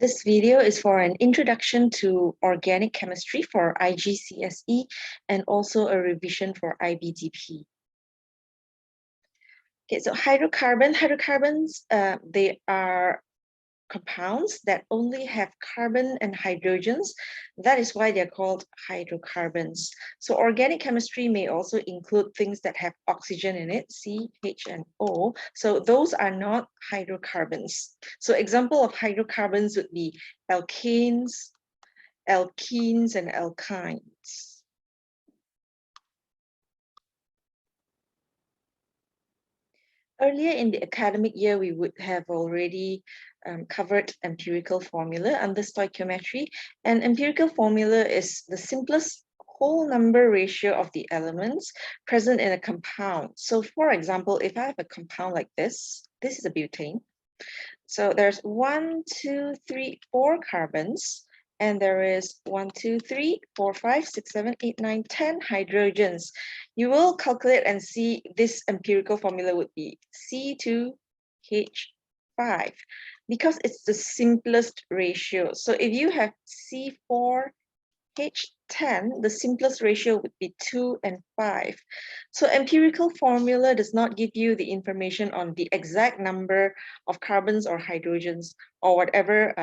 This video is for an introduction to organic chemistry for IGCSE and also a revision for IBDP. Okay, so hydrocarbons, they are compounds that only have carbon and hydrogens. That is why they're called hydrocarbons. So organic chemistry may also include things that have oxygen in it, C, H, and O. So those are not hydrocarbons. So example of hydrocarbons would be alkanes, alkenes, and alkynes. Earlier in the academic year, we would have already covered empirical formula under stoichiometry. And empirical formula is the simplest whole number ratio of the elements present in a compound. So for example, if I have a compound like this is a butane. So there's 1, 2, 3, 4 carbons. And there is 1, 2, 3, 4, 5, 6, 7, 8, 9, 10 hydrogens. You will calculate and see this empirical formula would be C2H5 because it's the simplest ratio. So if you have C4H10, the simplest ratio would be 2 and 5. So empirical formula does not give you the information on the exact number of carbons or hydrogens or whatever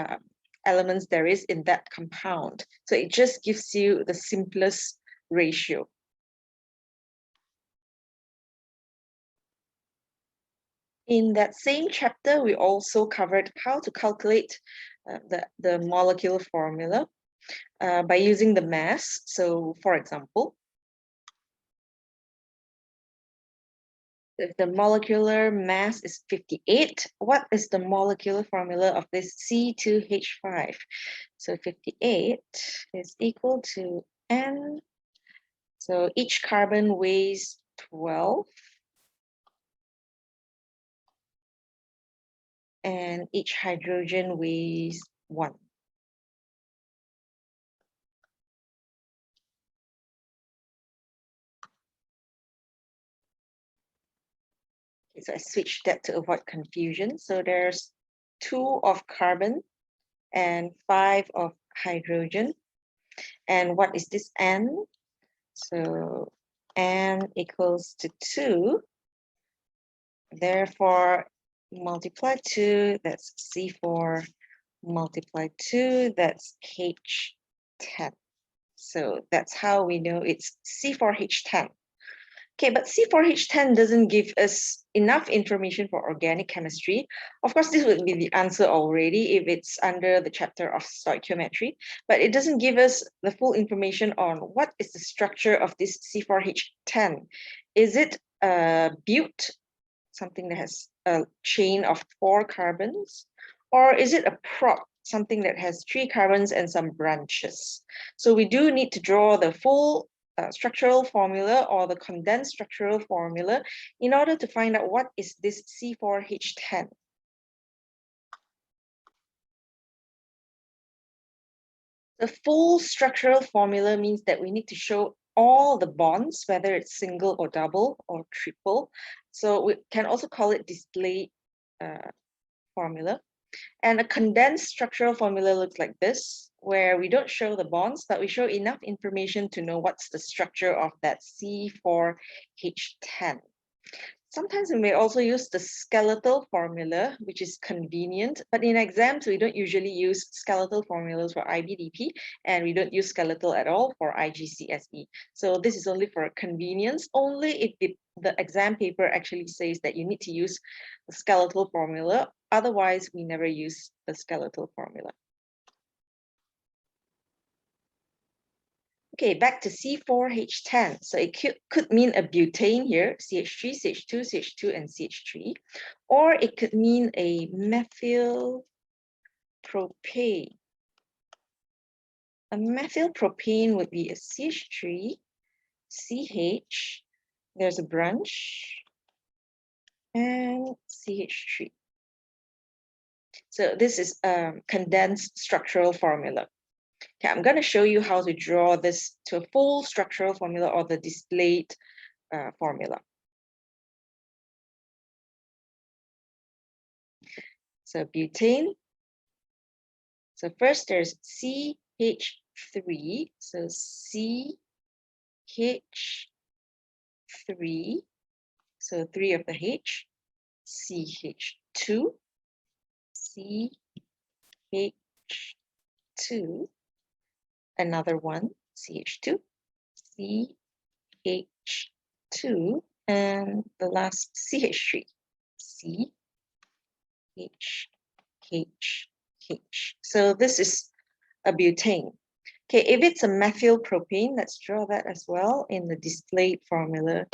elements there is in that compound. So it just gives you the simplest ratio. In that same chapter, we also covered how to calculate the molecular formula by using the mass. So for example, if the molecular mass is 58, what is the molecular formula of this C2H5? So 58 is equal to N. So each carbon weighs 12. And each hydrogen weighs 1. Okay, so I switched that to avoid confusion. So there's 2 of carbon and 5 of hydrogen. And what is this N? So N equals to 2. Therefore, multiply 2, that's C4, multiply 2, that's H10. So that's how we know it's C4H10. Okay, but C4H10 doesn't give us enough information for organic chemistry. Of course, this would be the answer already if it's under the chapter of stoichiometry, but it doesn't give us the full information on what is the structure of this C4H10. Is it a bute, something that has a chain of 4 carbons, or is it a prop, something that has 3 carbons and some branches? So we do need to draw the full structural formula or the condensed structural formula in order to find out what is this C4H10. The full structural formula means that we need to show all the bonds, whether it's single or double or triple. So we can also call it display formula. And a condensed structural formula looks like this, where we don't show the bonds, but we show enough information to know what's the structure of that C4H10. Sometimes we may also use the skeletal formula, which is convenient, but in exams, we don't usually use skeletal formulas for IBDP, and we don't use skeletal at all for IGCSE. So this is only for convenience, only if the exam paper actually says that you need to use the skeletal formula. Otherwise, we never use the skeletal formula. Okay, back to C4H10. So it could mean a butane here, CH3, CH2, CH2, and CH3. Or it could mean a methyl propane. A methyl propane would be a CH3, CH, there's a branch, and CH3. So this is a condensed structural formula. Okay, I'm going to show you how to draw this to a full structural formula or the displayed formula. So butane, So first there's CH3. So CH3. So 3 of the H. CH2. CH2. Another one. CH2. CH2. And the last CH3. CH. So this is a butane. Okay, if it's a methyl propane, let's draw that as well in the displayed formula.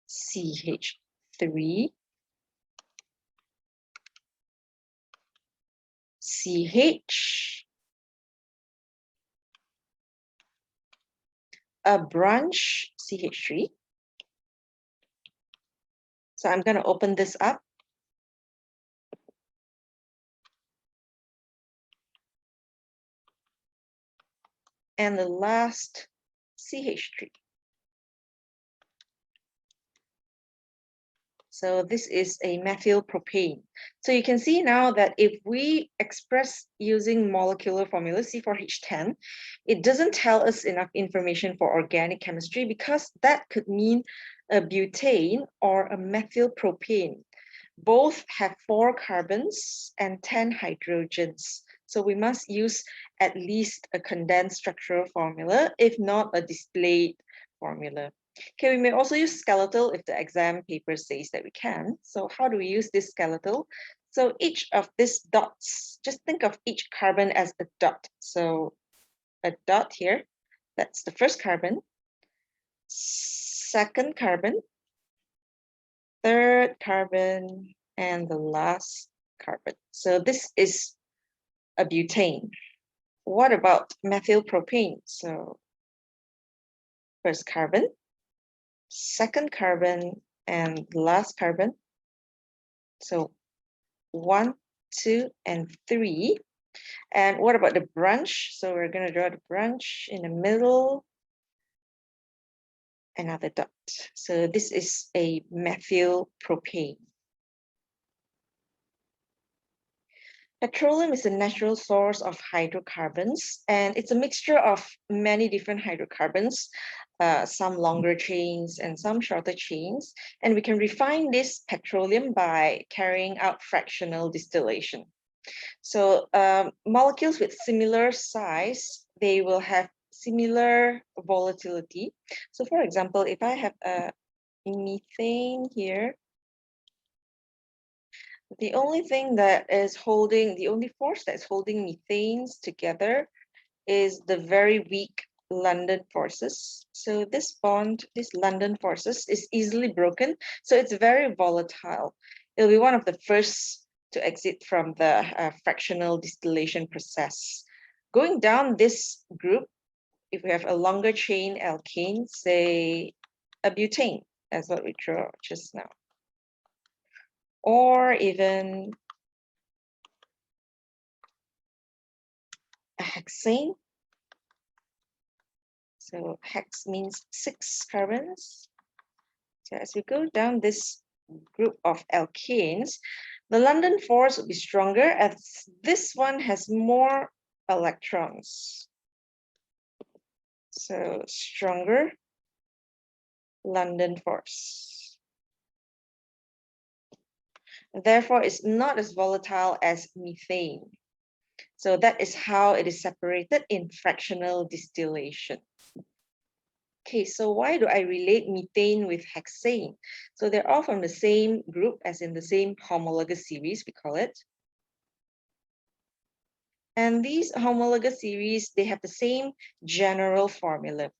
CH3, CH, a branch CH3. So I'm going to open this up. And the last CH3. So this is a methyl propane. So you can see now that if we express using molecular formula C4H10, it doesn't tell us enough information for organic chemistry because that could mean a butane or a methyl propane. Both have 4 carbons and 10 hydrogens. So we must use at least a condensed structural formula, if not a displayed formula. Okay, we may also use skeletal if the exam paper says that we can. So how do we use this skeletal? So each of these dots, just think of each carbon as a dot. So a dot here, that's the first carbon, second carbon, third carbon, and the last carbon. So this is a butane. What about methyl propane? So first carbon, second carbon, and last carbon. So 1, 2, and 3. And what about the branch? So we're going to draw the branch in the middle. Another dot. So this is a methyl propane. Petroleum is a natural source of hydrocarbons, and it's a mixture of many different hydrocarbons, some longer chains and some shorter chains. And we can refine this petroleum by carrying out fractional distillation. So molecules with similar size, they will have similar volatility. So for example, if I have a methane here, the only thing that is holding, the only force that's holding methanes together is the very weak London forces. So this bond, this London forces is easily broken. So it's very volatile. It'll be one of the first to exit from the fractional distillation process. Going down this group, if we have a longer chain alkane, say a butane, as what we drew just now. Or even a hexane. So hex means 6 carbons. So as we go down this group of alkanes, the London force will be stronger as this one has more electrons. So stronger London force. Therefore, it's not as volatile as methane. So that is how it is separated in fractional distillation. Okay, so why do I relate methane with hexane? So they're all from the same group, as in the same homologous series, we call it. And these homologous series, they have the same general formula.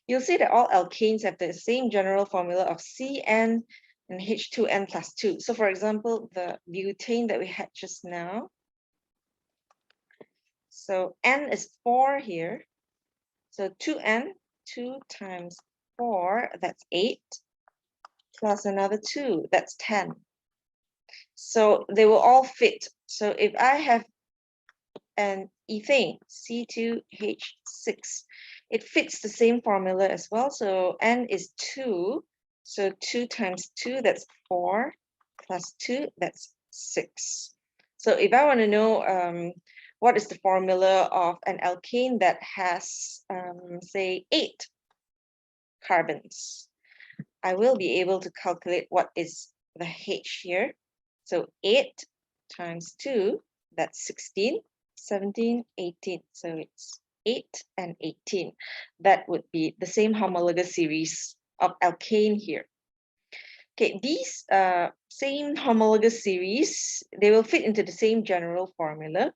You'll see that all alkanes have the same general formula of Cn and H2n plus 2. So for example, the butane that we had just now. So N is 4 here. So 2N, 2 times 4, that's 8, plus another 2, that's 10. So they will all fit. So if I have an ethane, C2H6, it fits the same formula as well. So N is 2. So 2 times 2, that's 4, plus 2, that's 6. So if I want to know what is the formula of an alkane that has, say, 8 carbons, I will be able to calculate what is the H here. So 8 times 2, that's 16, 17, 18. So it's 8 and 18. That would be the same homologous series of alkane here. Okay, these same homologous series, they will fit into the same general formula,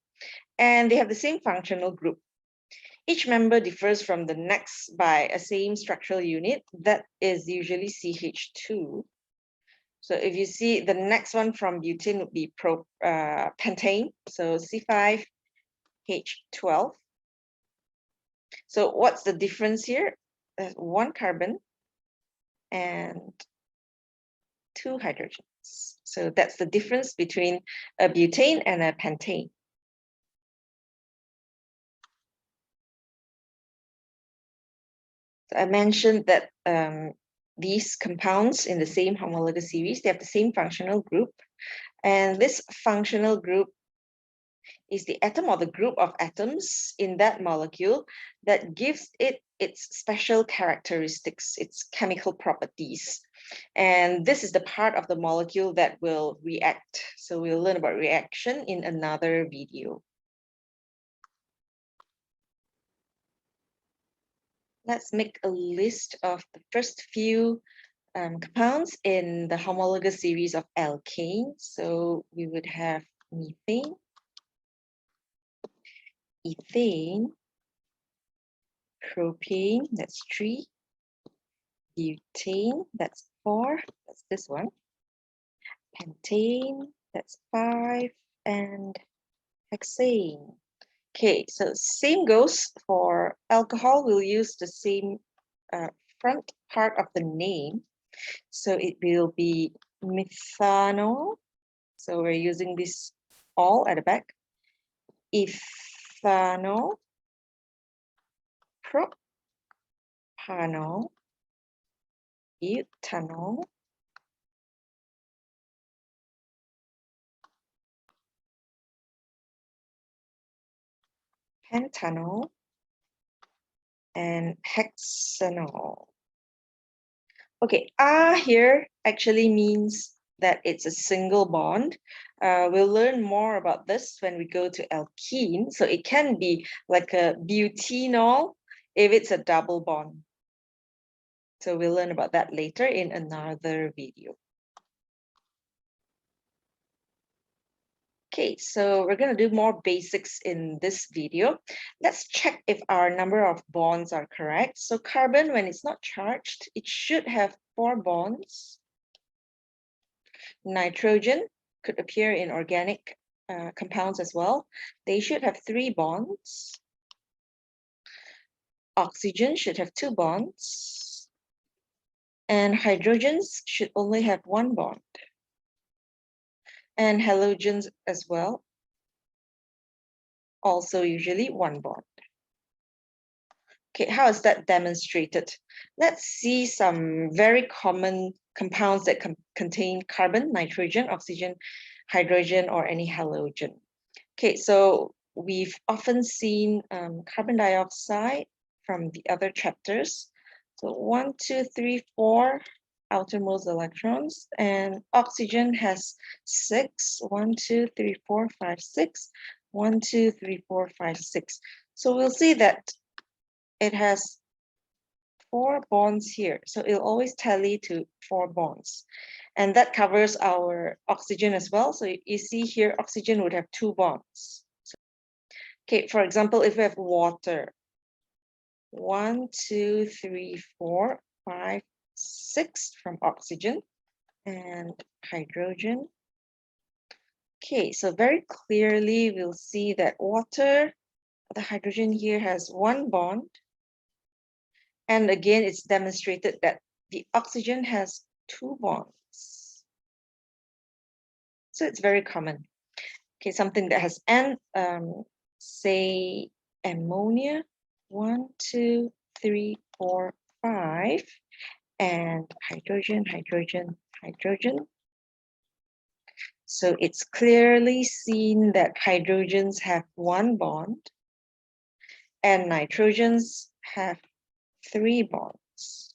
and they have the same functional group. Each member differs from the next by a same structural unit, that is usually CH2. So if you see the next one from butane would be pentane, so C5H12. So what's the difference here? 1 carbon and 2 hydrogens. So that's the difference between a butane and a pentane. So I mentioned that these compounds in the same homologous series, they have the same functional group. And this functional group is the atom or the group of atoms in that molecule that gives it its special characteristics, its chemical properties. And this is the part of the molecule that will react. So we'll learn about reaction in another video. Let's make a list of the first few compounds in the homologous series of alkanes. So we would have methane, ethane, propane, that's 3, butane, that's 4, that's this one, pentane, that's 5, and hexane. Okay, so same goes for alcohol. We'll use the same front part of the name. So it will be methanol. So we're using this all at the back. Ethanol, propanol, butanol, pentanol, and hexanol. Okay, here actually means that it's a single bond. We'll learn more about this when we go to alkene. So it can be like a butanol if it's a double bond. So we'll learn about that later in another video. Okay, so we're going to do more basics in this video. Let's check if our number of bonds are correct. So carbon, when it's not charged, it should have 4 bonds. Nitrogen could appear in organic compounds as well. They should have 3 bonds. Oxygen should have 2 bonds. And hydrogens should only have 1 bond. And halogens as well, also usually 1 bond. Okay, how is that demonstrated? Let's see some very common compounds that contain carbon, nitrogen, oxygen, hydrogen, or any halogen. Okay, so we've often seen carbon dioxide from the other chapters. So 1, 2, 3, 4 outermost electrons, and oxygen has 6. 1, 2, 3, 4, 5, 6. 1, 2, 3, 4, 5, 6. So we'll see that it has 4 bonds here. So it'll always tally to 4 bonds. And that covers our oxygen as well. So you see here, oxygen would have 2 bonds. Okay, for example, if we have water, 1, 2, 3, 4, 5, 6 from oxygen and hydrogen. Okay, so very clearly we'll see that water, the hydrogen here has 1 bond. And again, it's demonstrated that the oxygen has 2 bonds. So it's very common. Okay, something that has N, say ammonia, 1, 2, 3, 4, 5, and hydrogen, hydrogen, hydrogen. So it's clearly seen that hydrogens have one bond and nitrogens have 3 bonds.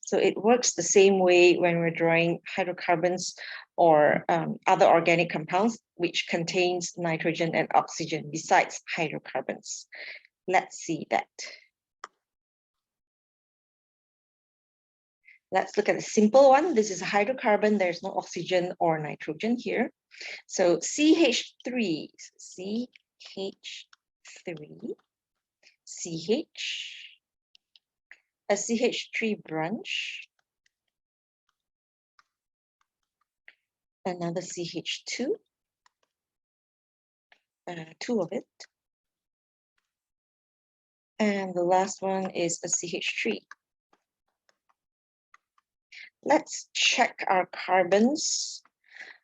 So it works the same way when we're drawing hydrocarbons or other organic compounds which contains nitrogen and oxygen besides hydrocarbons. Let's see that. Let's look at a simple one. This is a hydrocarbon. There's no oxygen or nitrogen here. So CH3, CH3, CH, a CH3 branch, another CH2, 2 of it, and the last one is a CH3. Let's check our carbons.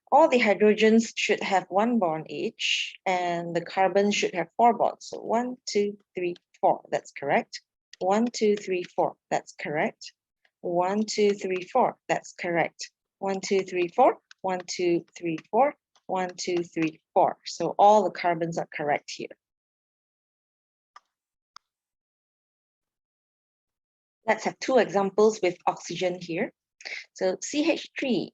All the hydrogens should have 1 bond each, and the carbons should have 4 bonds. So 1, 2, 3, 4. That's correct. 1, 2, 3, 4. That's correct. 1, 2, 3, 4. That's correct. 1, 2, 3, 4. 1, 2, 3, 4. 1, 2, 3, 4. So all the carbons are correct here. Let's have 2 examples with oxygen here. So CH3,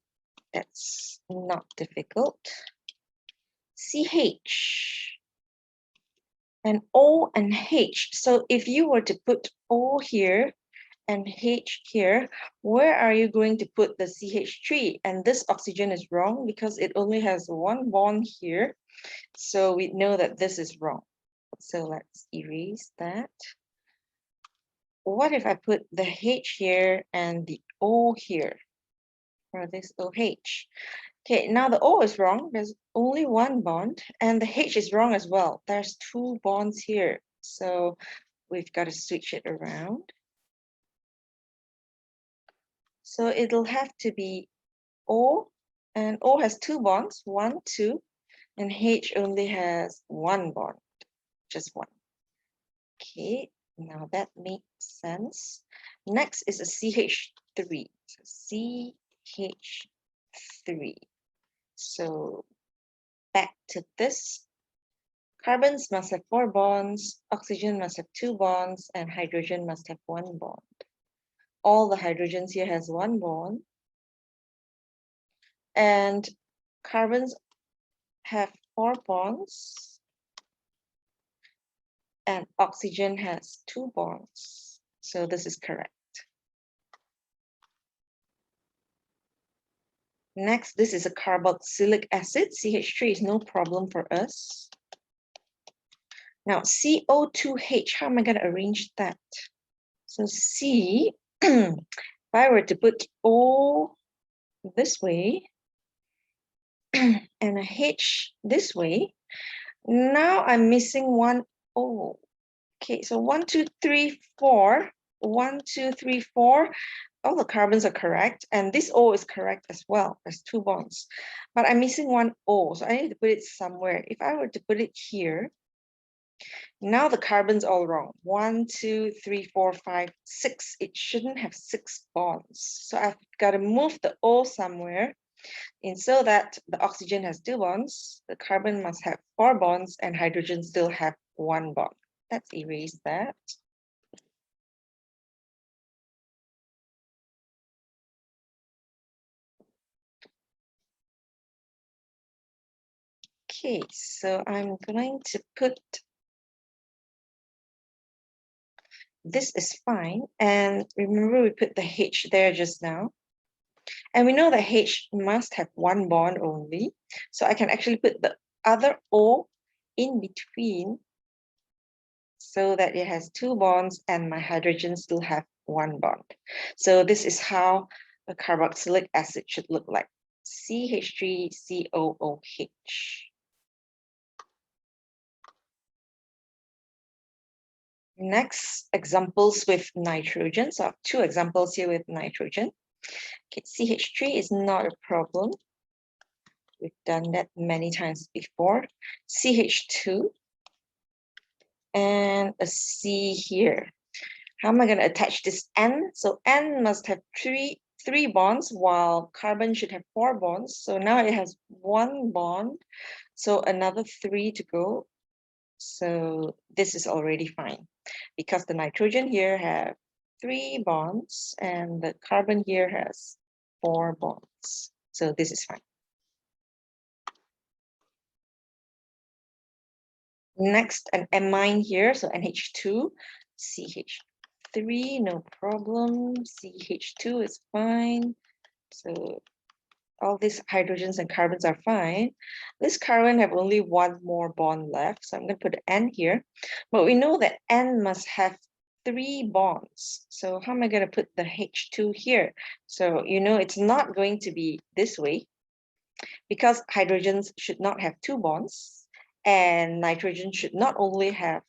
that's not difficult. CH and O and H. So if you were to put O here and H here, where are you going to put the CH3? And this oxygen is wrong because it only has 1 bond here. So we know that this is wrong. So let's erase that. What if I put the H here and the O here for this OH? Okay, now the O is wrong. There's only 1 bond, and the H is wrong as well. There's 2 bonds here. So we've got to switch it around. So it'll have to be O, and O has 2 bonds, 1, 2, and H only has 1 bond, just 1. Okay, now that makes sense. Next is a CH3. So CH3. So back to this. Carbons must have 4 bonds, oxygen must have 2 bonds, and hydrogen must have 1 bond. All the hydrogens here has 1 bond, and carbons have 4 bonds, and oxygen has 2 bonds. So this is correct. Next, this is a carboxylic acid. CH3 is no problem for us. Now, CO2H, how am I going to arrange that? So C, if I were to put O this way and a H this way, now I'm missing 1 O. Okay, so 1, 2, 3, 4. 1, 2, 3, 4. All the carbons are correct, and this O is correct as well. There's 2 bonds, but I'm missing 1 O, so I need to put it somewhere. If I were to put it here, now the carbon's all wrong. 1, 2, 3, 4, 5, 6. It shouldn't have 6 bonds. So I've got to move the O somewhere. And so that the oxygen has 2 bonds, the carbon must have 4 bonds, and hydrogen still have 1 bond. Let's erase that. Okay, so I'm going to put this is fine. And remember, we put the H there just now. And we know that H must have 1 bond only. So I can actually put the other O in between so that it has 2 bonds and my hydrogen still have 1 bond. So this is how a carboxylic acid should look like. CH3COOH. Next, examples with nitrogen. So I have 2 examples here with nitrogen. Okay, CH3 is not a problem. We've done that many times before. CH2 and a C here. How am I going to attach this N? So N must have 3 3 bonds, while carbon should have 4 bonds. So now it has 1 bond, so another 3 to go. So this is already fine because the nitrogen here have 3 bonds and the carbon here has 4 bonds. So this is fine. Next, an amine here, so NH2, CH3, no problem. CH2 is fine. So all these hydrogens and carbons are fine. This carbon have only 1 more bond left, so I'm going to put N here. But we know that N must have 3 bonds. So how am I going to put the H2 here? So you know it's not going to be this way because hydrogens should not have 2 bonds and nitrogen should not only have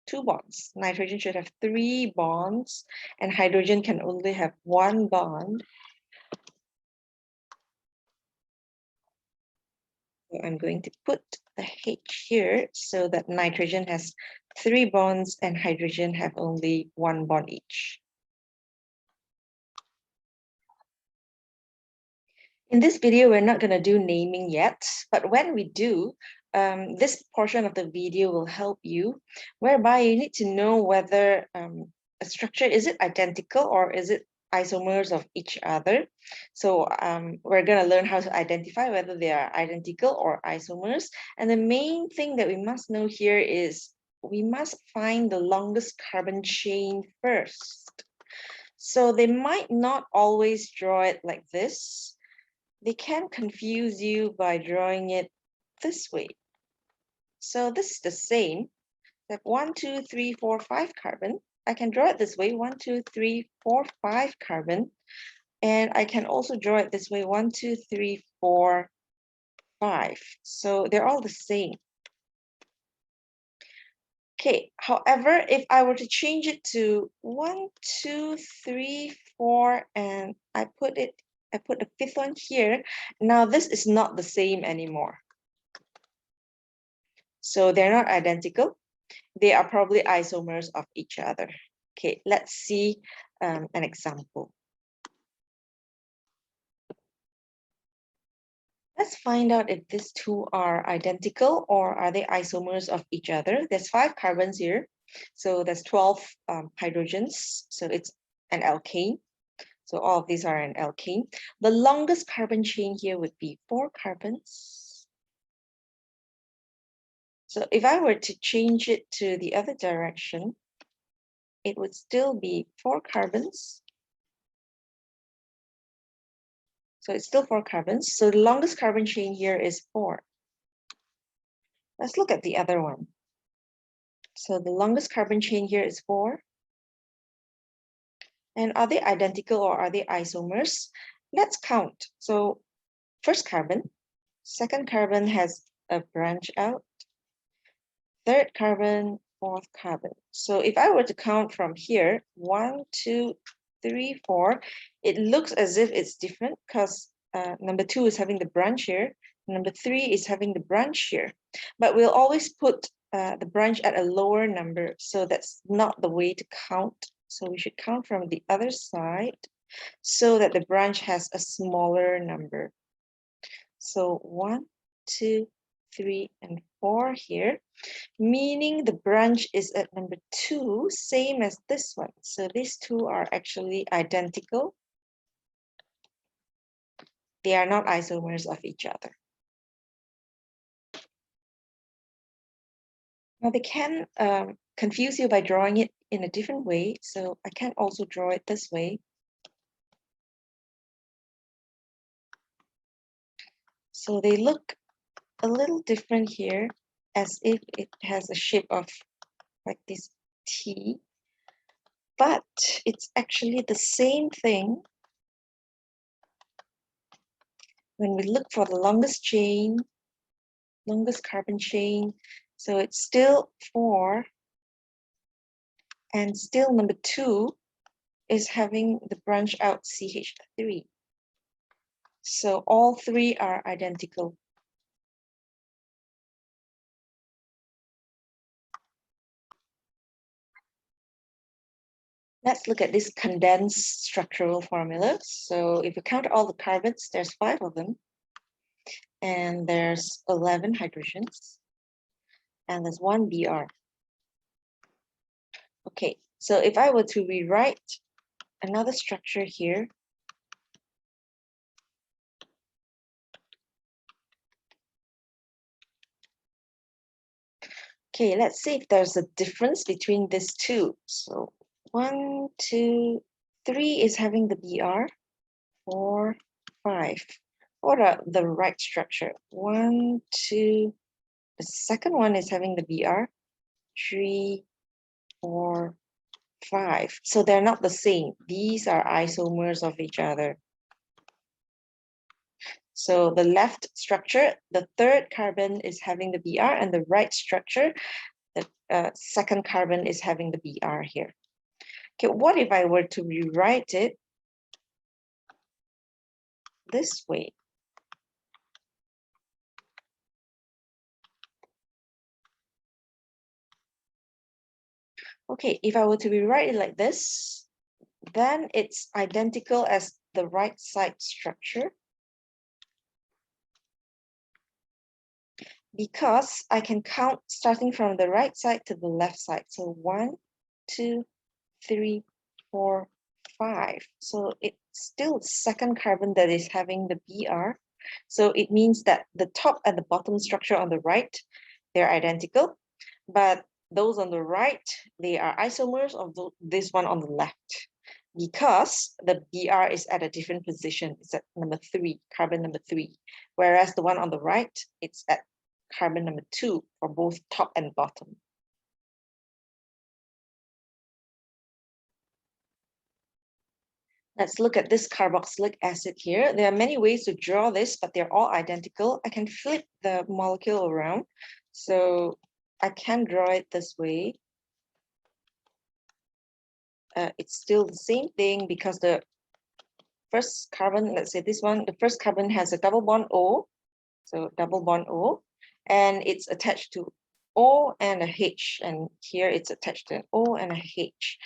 2 bonds. Nitrogen should have 3 bonds and hydrogen can only have 1 bond. So I'm going to put the H here so that nitrogen has 3 bonds and hydrogen have only 1 bond each. In this video, we're not going to do naming yet, but when we do, this portion of the video will help you, whereby you need to know whether a structure, is it identical or is it isomers of each other. So we're going to learn how to identify whether they are identical or isomers. And the main thing that we must know here is we must find the longest carbon chain first. So they might not always draw it like this. They can confuse you by drawing it this way. So this is the same. Like 1, 2, 3, 4, 5 carbon. I can draw it this way, 1, 2, 3, 4, 5 carbon. And I can also draw it this way, 1, 2, 3, 4, 5. So they're all the same. Okay, however, if I were to change it to 1, 2, 3, 4, and I put the 5th one here, now this is not the same anymore. So they're not identical. They are probably isomers of each other. Okay, let's see an example. Let's find out if these two are identical or are they isomers of each other. There's 5 carbons here. So there's 12 hydrogens. So it's an alkane. So all of these are an alkane. The longest carbon chain here would be 4 carbons. So if I were to change it to the other direction, it would still be 4 carbons. So it's still 4 carbons. So the longest carbon chain here is 4. Let's look at the other one. So the longest carbon chain here is 4. And are they identical or are they isomers? Let's count. So first carbon, second carbon has a branch out, third carbon, fourth carbon. So if I were to count from here, 1, 2, 3, 4, it looks as if it's different because number 2 is having the branch here, number 3 is having the branch here. But we'll always put the branch at a lower number, so that's not the way to count. So we should count from the other side so that the branch has a smaller number. So 1, 2, 3, and 4 here, meaning the branch is at number 2, same as this one. So these two are actually identical. They are not isomers of each other. Now they can confuse you by drawing it in a different way. So I can also draw it this way. So they look a little different here, as if it has a shape of like this T, but it's actually the same thing. When we look for the longest chain, longest carbon chain, so it's still 4, and still number 2 is having the branch out CH3. So all 3 are identical. Let's look at this condensed structural formula. So if you count all the carbons, there's 5 of them. And there's 11 hydrogens. And there's 1 Br. Okay, so if I were to rewrite another structure here, okay, let's see if there's a difference between these two. So 1, 2, 3 is having the Br, 4, 5. What are the right structure? 1, 2, the second one is having the Br, 3, 4, 5. So they're not the same. These are isomers of each other. So the left structure, the third carbon is having the Br, and the right structure, the second carbon is having the Br here. Okay, what if I were to rewrite it this way? Okay, if I were to rewrite it like this, then it's identical as the right side structure, because I can count starting from the right side to the left side. So 1, 2, 3, 4, 5. So it's still the second carbon that is having the Br. So it means that the top and the bottom structure on the right, they're identical, but those on the right, they are isomers of this one on the left, because the Br is at a different position. It's at number 3, carbon number 3, whereas the one on the right, it's at carbon number 2 for both top and bottom. Let's look at this carboxylic acid here. There are many ways to draw this, but they're all identical. I can flip the molecule around. So I can draw it this way. It's still the same thing, because the first carbon, let's say this one, the first carbon has a double bond O. So double bond O, and it's attached to O and a H. And here it's attached to an O and a H.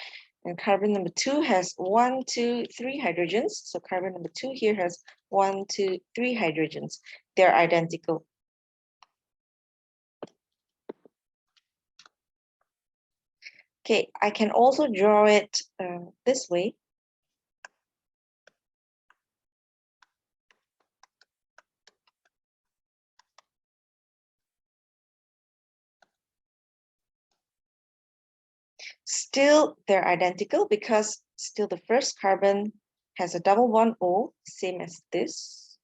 And carbon number 2 has 1, 2, 3 hydrogens. So carbon number 2 here has 1, 2, 3 hydrogens. They're identical. Okay, I can also draw it this way. Still, they're identical, because still the first carbon has a double bond O, same as this,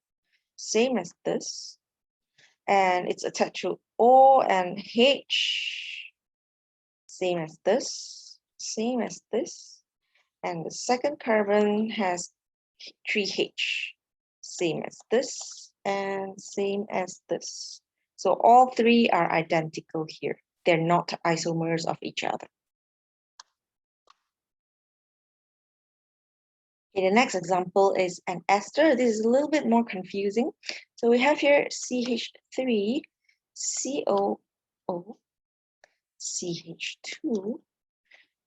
and it's attached to O and H, same as this, and the second carbon has 3H, same as this, and same as this. So all 3 are identical here. They're not isomers of each other. Okay, the next example is an ester. This is a little bit more confusing. So we have here CH3, COO, CH2,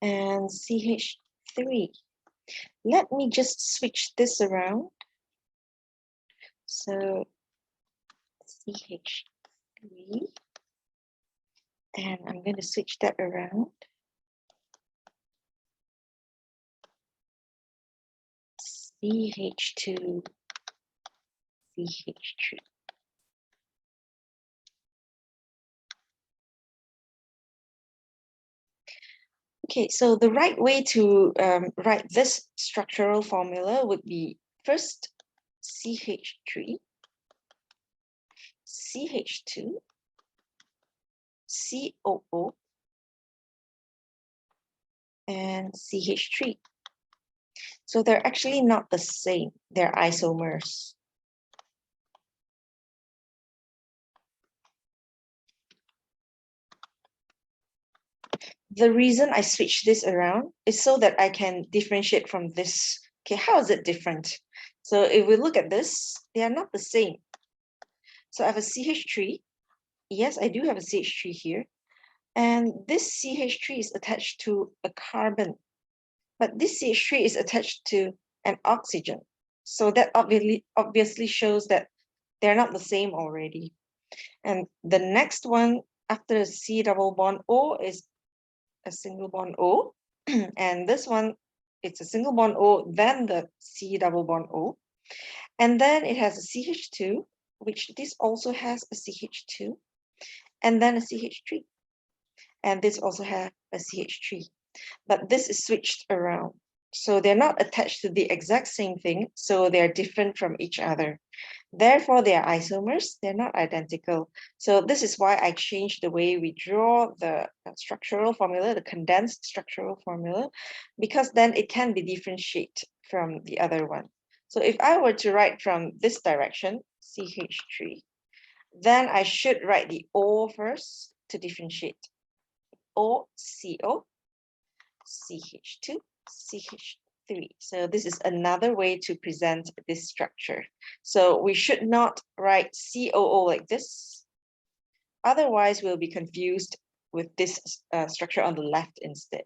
and CH3. Let me just switch this around. So CH3, and I'm going to switch that around. CH2, CH3. Okay, so the right way to write this structural formula would be first CH3, CH2, COO, and CH3. So they're actually not the same, they're isomers. The reason I switch this around is so that I can differentiate from this. Okay, how is it different? So if we look at this, they are not the same. So I have a CH3. Yes, I do have a CH3 here. And this CH3 is attached to a carbon. but this CH3 is attached to an oxygen. So that obviously shows that they're not the same already. And the next one after the C double bond O is a single bond O. And this one, it's a single bond O, then the C double bond O. And then it has a CH2, which this also has a CH2, and then a CH3. And this also has a CH3. But this is switched around. So they're not attached to the exact same thing, so they're different from each other. Therefore, they are isomers, they're not identical. So this is why I changed the way we draw the structural formula, the condensed structural formula, because then it can be differentiated from the other one. So if I were to write from this direction, CH3, then I should write the O first to differentiate. OCO, CH2, CH3. So this is another way to present this structure. So we should not write COO like this. Otherwise, we'll be confused with this structure on the left instead.